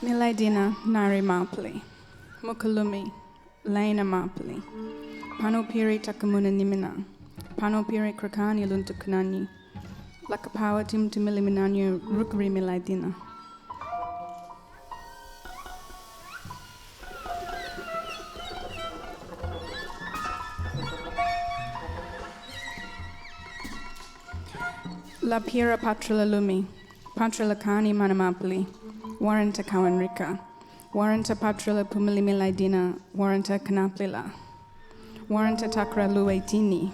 milaythina nari mapali, mukalumi, lena mapali, panopiri takamuna nimina, panopiri krakani luntukunani, lakapawa timtimiliminanyo rukri milaythina. La pira patrila lumi, patrila kani manamapali, warranta kawanrika, warranta patrila pumili milaythina, warranta kanaplila, warranta takra luwaitini.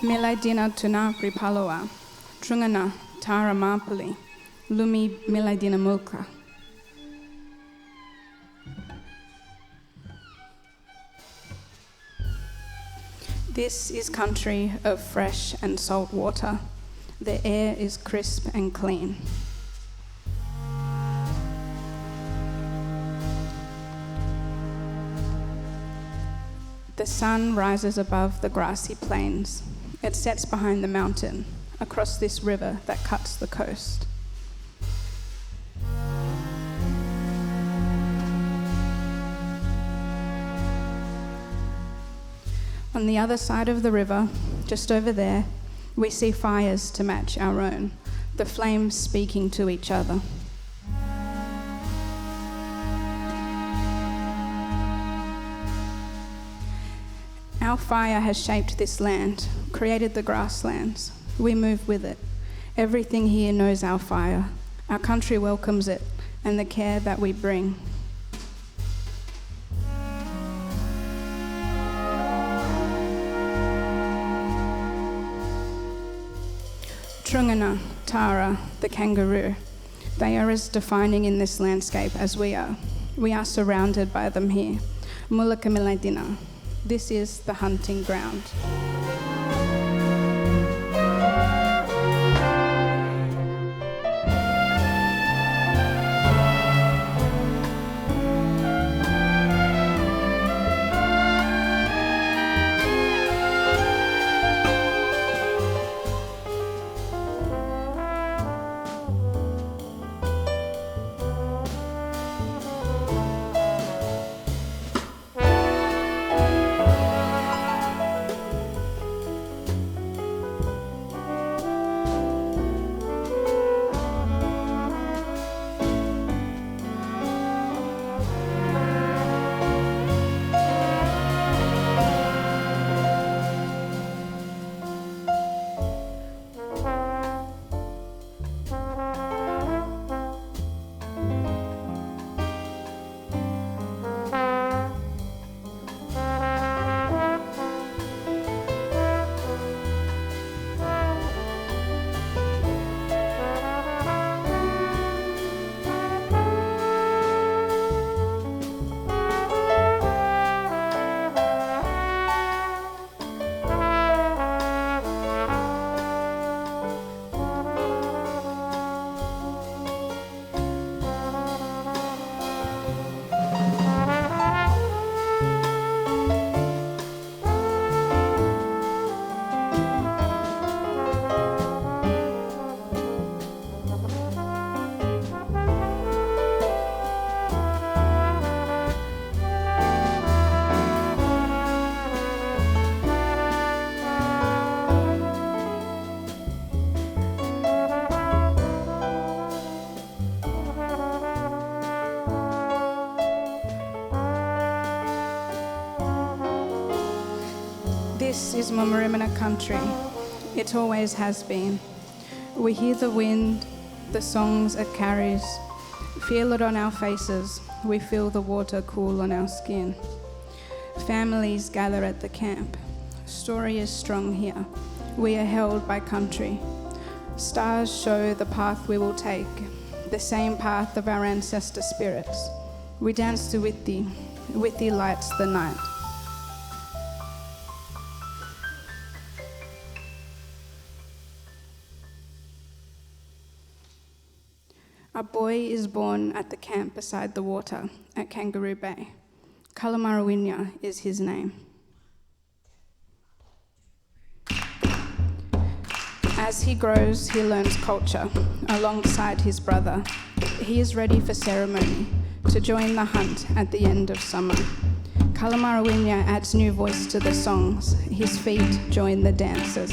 Milaythina tuna pripaloa, trungana tara mapali, lumi milaythina mulka. This is country of fresh and salt water. The air is crisp and clean. The sun rises above the grassy plains. It sets behind the mountain, across this river that cuts the coast. On the other side of the river, just over there, we see fires to match our own, the flames speaking to each other. Our fire has shaped this land, created the grasslands. We move with it. Everything here knows our fire. Our country welcomes it and the care that we bring. Trungana, Tara, the kangaroo. They are as defining in this landscape as we are. We are surrounded by them here. Mulaka milaythina. This is the hunting ground. This is mumarimina country. It always has been. We hear the wind, the songs it carries, feel it on our faces. We feel the water cool on our skin. Families gather at the camp. Story is strong here. We are held by country. Stars show the path we will take, the same path of our ancestor spirits. We dance to Withi. Withi lights the night. A boy is born at the camp beside the water at Kangaroo Bay. Kalamarowinya is his name. As he grows, he learns culture alongside his brother. He is ready for ceremony to join the hunt at the end of summer. Kalamarowinya adds new voice to the songs. His feet join the dancers.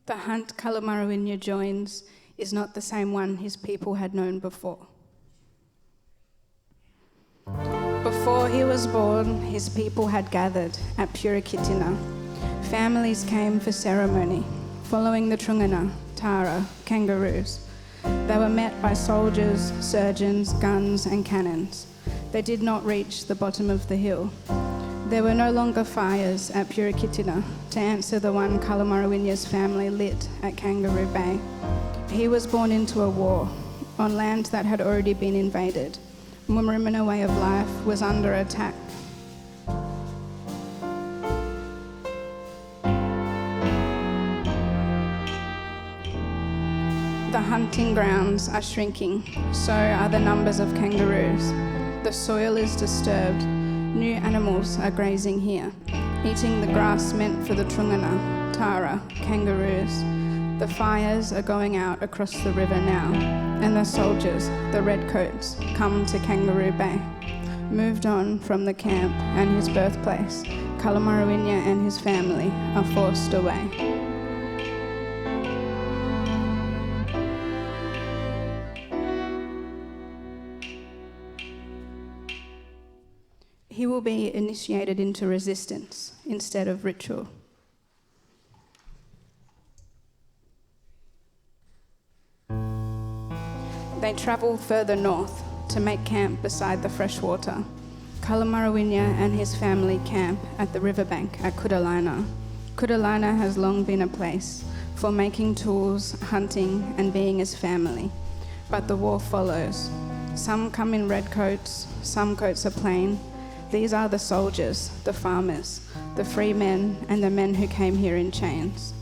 The hunt Kalamarowinya joins is not the same one his people had known before. Before he was born, his people had gathered at Purakitina. Families came for ceremony, following the Trungana, Tara, kangaroos. They were met by soldiers, surgeons, guns and cannons. They did not reach the bottom of the hill. There were no longer fires at Purakitina to answer the one Kalamarawinya's family lit at Kangaroo Bay. He was born into a war on land that had already been invaded. Mumarimina way of life was under attack. The hunting grounds are shrinking, so are the numbers of kangaroos. The soil is disturbed. New animals are grazing here, eating the grass meant for the Trungana, Tara, kangaroos. The fires are going out across the river now, and the soldiers, the redcoats, come to Kangaroo Bay. Moved on from the camp and his birthplace, Kalamarowinya and his family are forced away. He will be initiated into resistance instead of ritual. They travel further north to make camp beside the freshwater. Kalamarowinya and his family camp at the riverbank at Kudalaina. Kudalaina has long been a place for making tools, hunting and being as family. But the war follows. Some come in red coats, some coats are plain. These are the soldiers, the farmers, the free men and the men who came here in chains.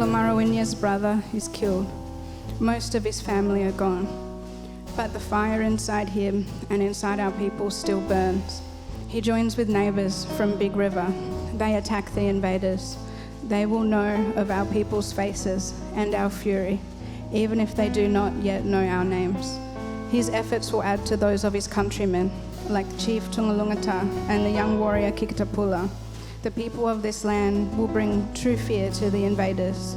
Kalamarawinya's brother is killed. Most of his family are gone. But the fire inside him and inside our people still burns. He joins with neighbours from Big River. They attack the invaders. They will know of our people's faces and our fury, even if they do not yet know our names. His efforts will add to those of his countrymen, like Chief Tungalungata and the young warrior Kikitapula. The people of this land will bring true fear to the invaders.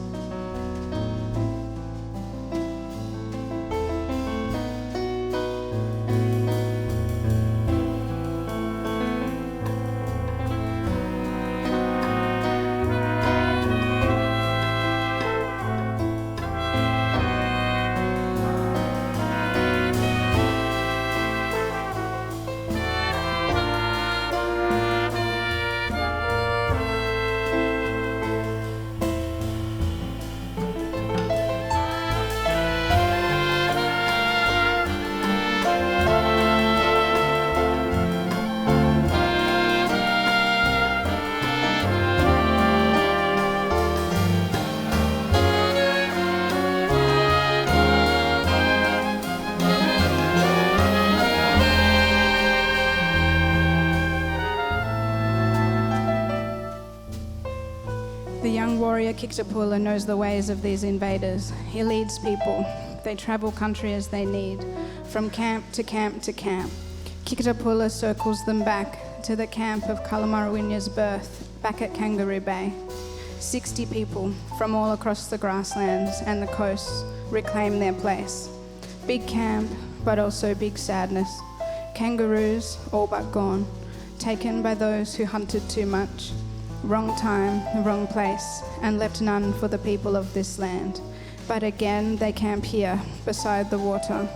Kikitapula knows the ways of these invaders. He leads people. They travel country as they need, from camp to camp to camp. Kikitapula circles them back to the camp of Kalamarawinya's birth, back at Kangaroo Bay. 60 people from all across the grasslands and the coasts reclaim their place. Big camp, but also big sadness. Kangaroos, all but gone, taken by those who hunted too much. Wrong time, the wrong place, and left none for the people of this land. But again, they camp here, beside the water.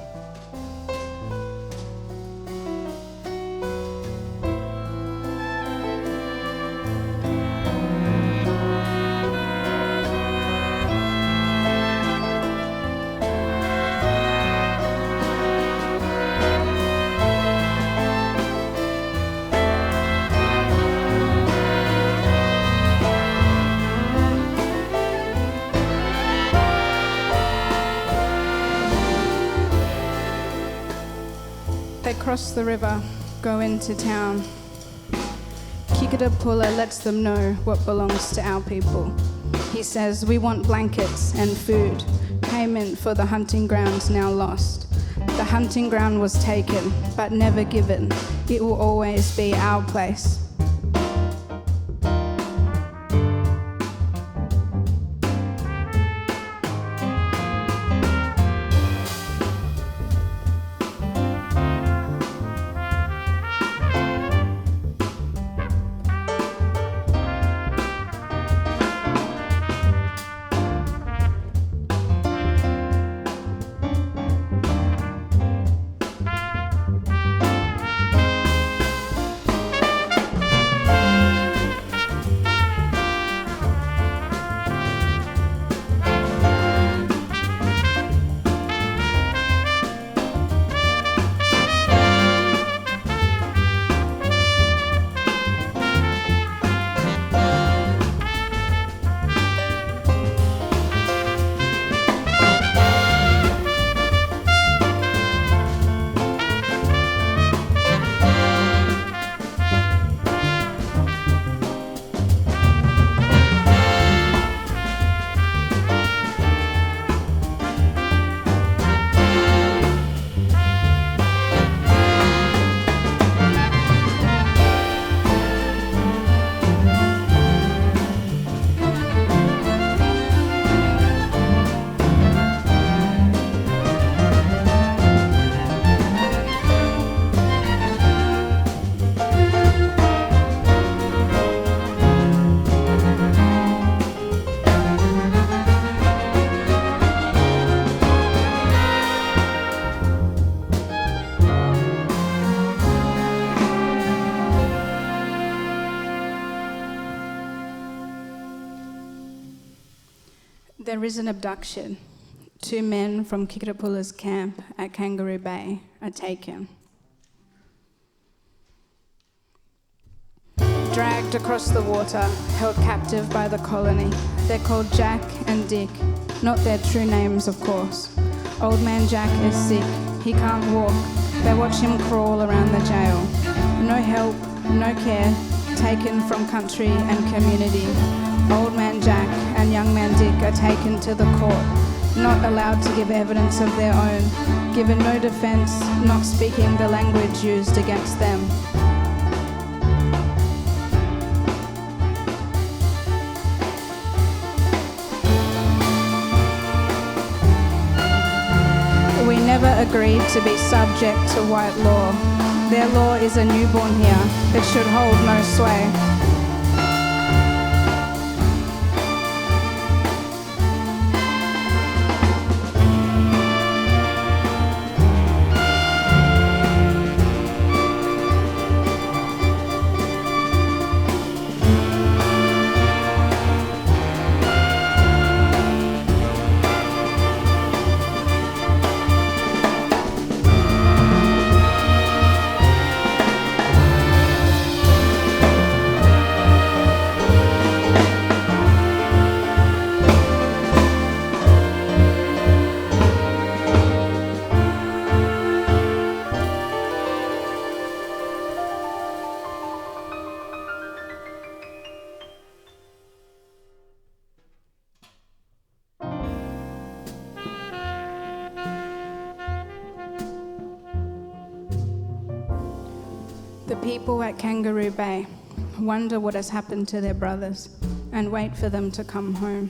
Cross the river, go into town. Kikitapula lets them know what belongs to our people. He says, we want blankets and food, payment for the hunting grounds now lost. The hunting ground was taken, but never given. It will always be our place. There is an abduction. 2 men from Kikitapula's camp at Kangaroo Bay are taken. dragged across the water, held captive by the colony. They're called Jack and Dick, not their true names, of course. Old man Jack is sick, he can't walk. They watch him crawl around the jail. No help, no care, taken from country and community. Old man Jack and young man Dick are taken to the court, not allowed to give evidence of their own, given no defence, not speaking the language used against them. We never agreed to be subject to white law. Their law is a newborn here. It should hold no sway. The people at Kangaroo Bay wonder what has happened to their brothers and wait for them to come home.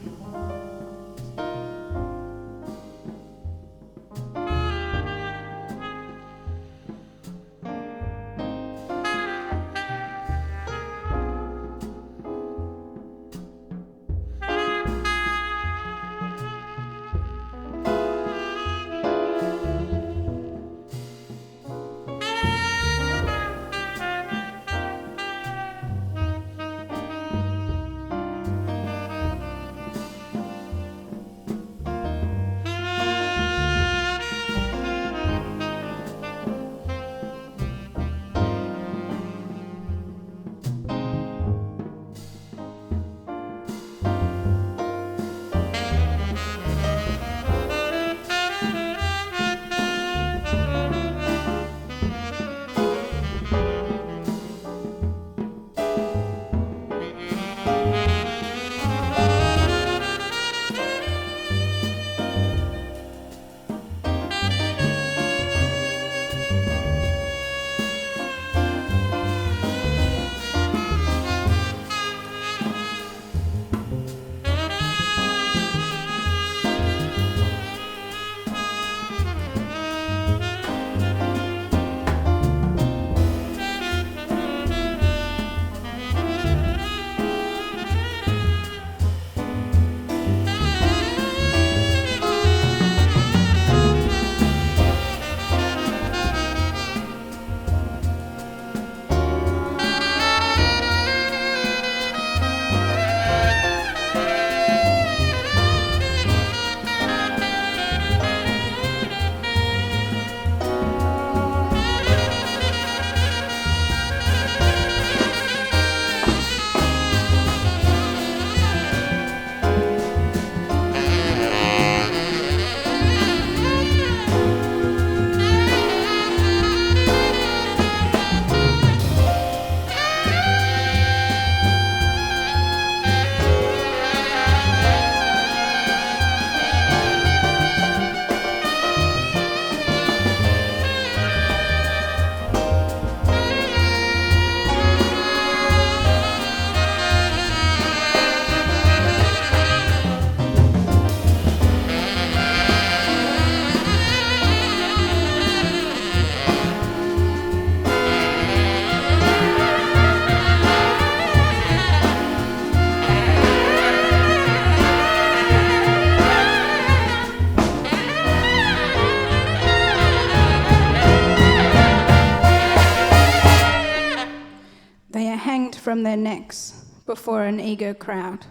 From their necks before an eager crowd.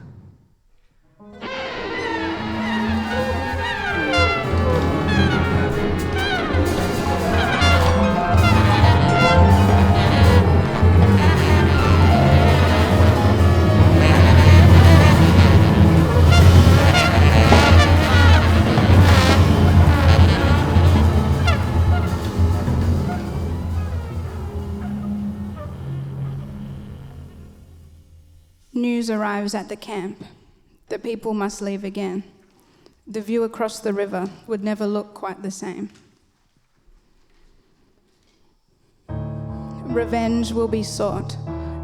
News arrives at the camp. The people must leave again. The view across the river would never look quite the same. Revenge will be sought.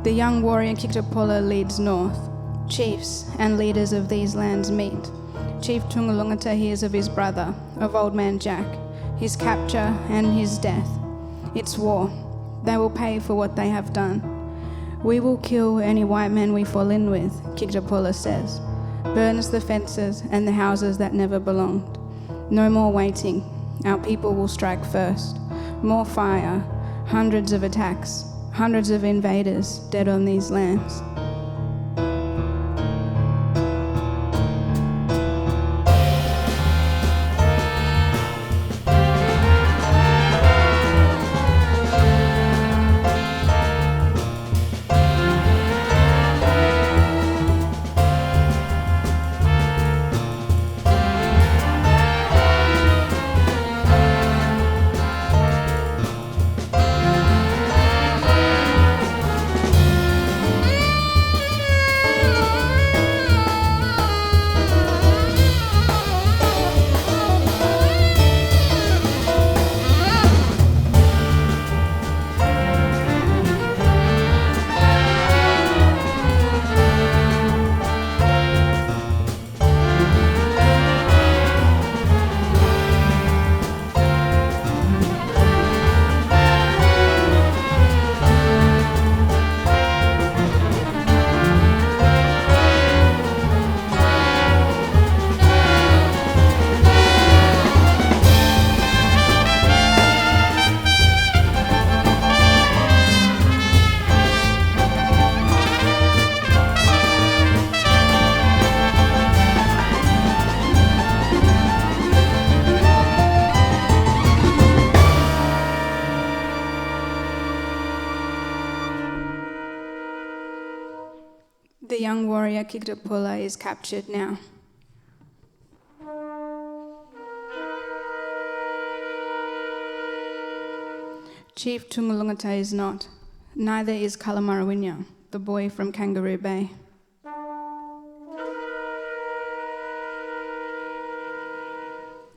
The young warrior Kiktapola leads north. Chiefs and leaders of these lands meet. Chief Tungalungata hears of his brother, of Old Man Jack, his capture and his death. It's war. They will pay for what they have done. We will kill any white man we fall in with, Kiktapola says. Burns the fences and the houses that never belonged. No more waiting. Our people will strike first. More fire. Hundreds of attacks. Hundreds of invaders dead on these lands. The young warrior Kiktapola is captured now. Chief Tungalungata is not. Neither is Kalamarawinja, the boy from Kangaroo Bay.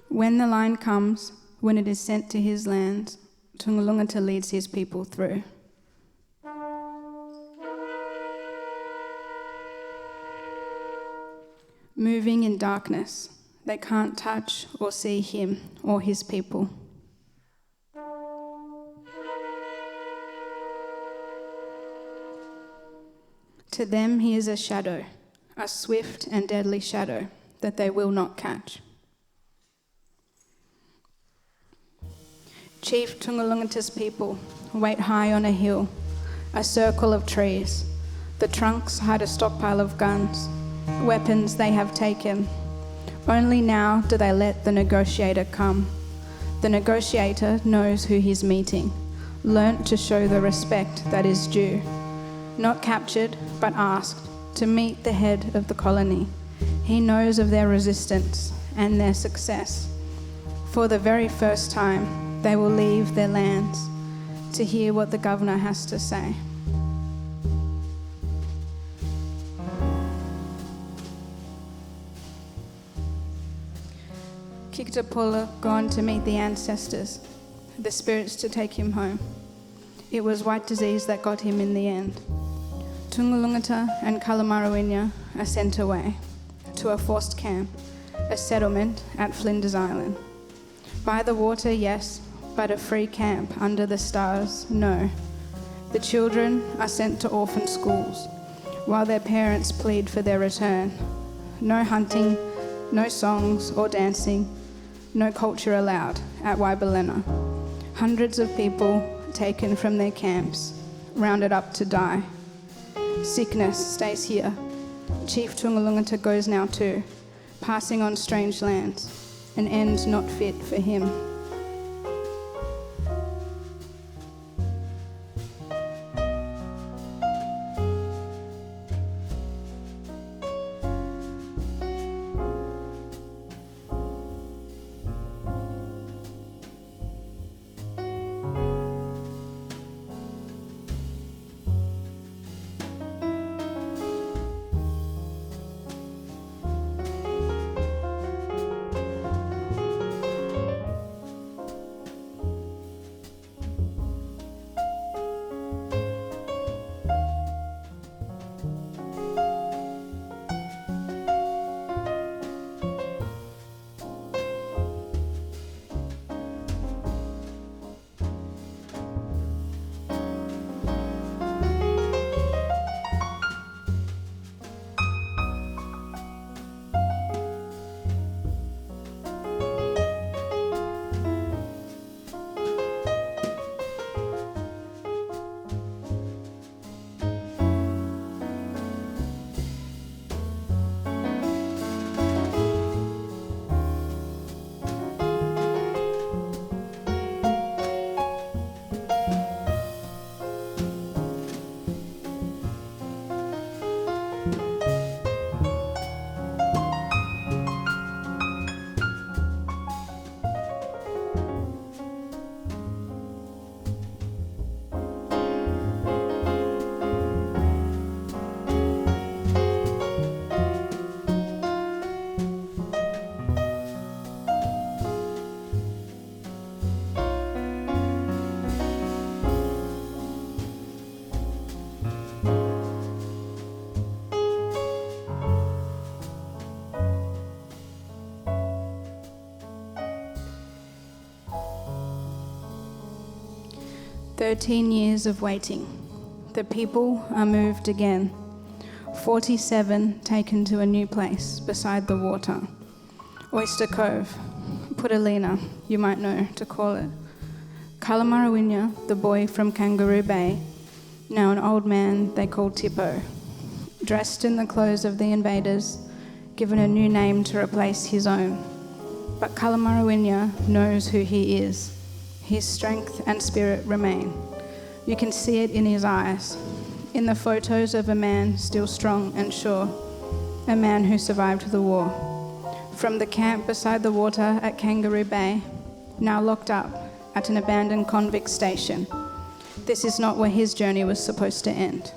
When the line comes, when it is sent to his lands, Tungalungata leads his people through. Moving in darkness, they can't touch or see him or his people. To them he is a shadow, a swift and deadly shadow that they will not catch. Chief Tungalungata's people wait high on a hill, a circle of trees. The trunks hide a stockpile of guns, weapons they have taken. Only now do they let the negotiator come. The negotiator knows who he's meeting, learnt to show the respect that is due. Not captured, but asked to meet the head of the colony. He knows of their resistance and their success. For the very first time, they will leave their lands to hear what the governor has to say. Kiktapola gone to meet the ancestors, the spirits to take him home. It was white disease that got him in the end. Tungalungata and Kalamarawinja are sent away to a forced camp, a settlement at Flinders Island. By the water, yes, but a free camp under the stars, no. The children are sent to orphan schools, while their parents plead for their return. No hunting, no songs or dancing, no culture allowed at Waibalena. Hundreds of people taken from their camps, rounded up to die. Sickness stays here. Chief Tungalungata goes now too, passing on strange lands, an end not fit for him. 13 years of waiting. The people are moved again. 47 taken to a new place beside the water. Oyster Cove, Putalina, you might know to call it. Kalamarawinja, the boy from Kangaroo Bay, now an old man they call Tippo, dressed in the clothes of the invaders, given a new name to replace his own. But Kalamarawinja knows who he is. His strength and spirit remain. You can see it in his eyes, in the photos of a man still strong and sure, a man who survived the war. From the camp beside the water at Kangaroo Bay, now locked up at an abandoned convict station. This is not where his journey was supposed to end.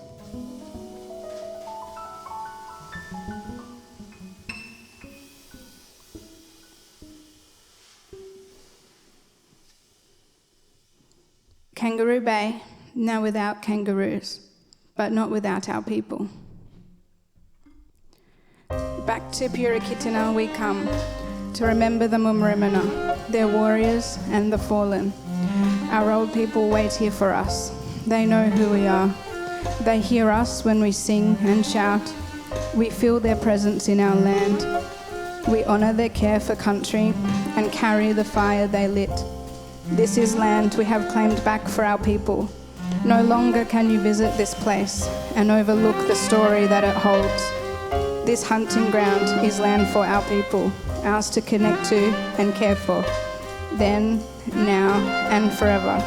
Kangaroo Bay, now without kangaroos, but not without our people. Back to Purakitina we come, to remember the mumarimina, their warriors and the fallen. Our old people wait here for us. They know who we are. They hear us when we sing and shout. We feel their presence in our land. We honour their care for country and carry the fire they lit. This is land we have claimed back for our people. No longer can you visit this place and overlook the story that it holds. This hunting ground is land for our people, ours to connect to and care for, then, now, and forever.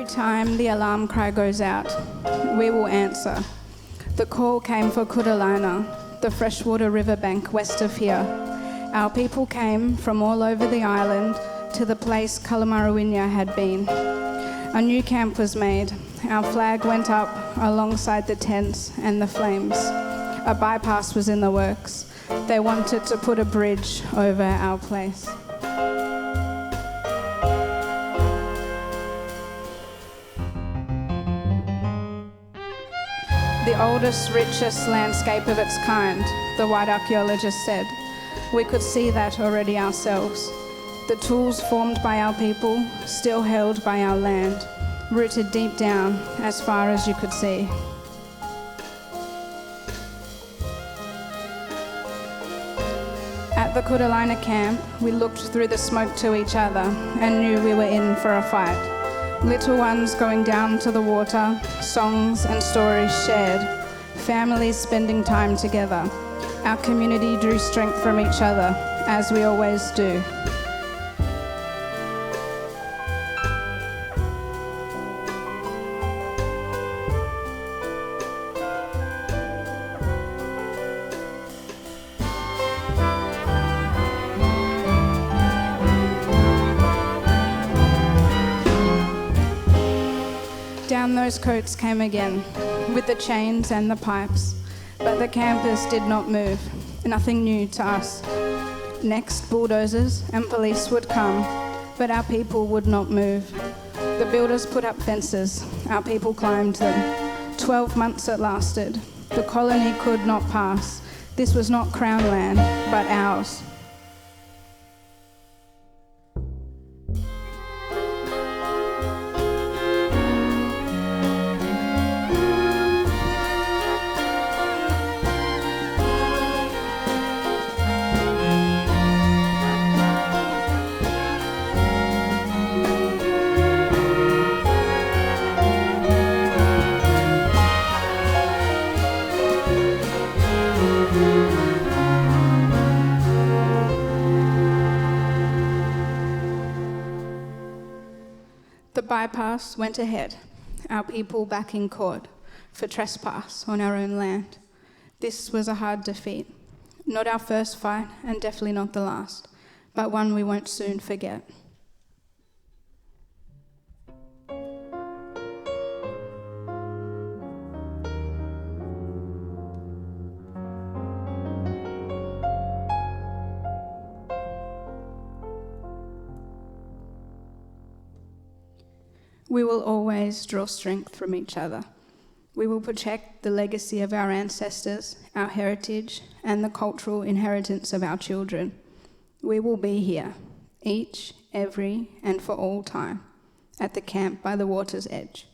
Time the alarm cry goes out, we will answer. The call came for Kutalina, the freshwater riverbank west of here. Our people came from all over the island to the place Kalamarawinja had been. A new camp was made. Our flag went up alongside the tents and the flames. A bypass was in the works. They wanted to put a bridge over our place. The oldest, richest landscape of its kind, the white archaeologist said. We could see that already ourselves. The tools formed by our people, still held by our land, rooted deep down as far as you could see. At the Kutalina camp, we looked through the smoke to each other and knew we were in for a fight. Little ones going down to the water, songs and stories shared, families spending time together. Our community drew strength from each other, as we always do. Down those coats came again, with the chains and the pipes, but the campers did not move, nothing new to us. Next, bulldozers and police would come, but our people would not move. The builders put up fences, our people climbed them. 12 months it lasted. The colony could not pass. This was not Crown land, but ours. The bypass went ahead, our people back in court for trespass on our own land. This was a hard defeat, not our first fight and definitely not the last, but one we won't soon forget. We will always draw strength from each other. We will protect the legacy of our ancestors, our heritage, and the cultural inheritance of our children. We will be here, each, every, and for all time, at the camp by the water's edge.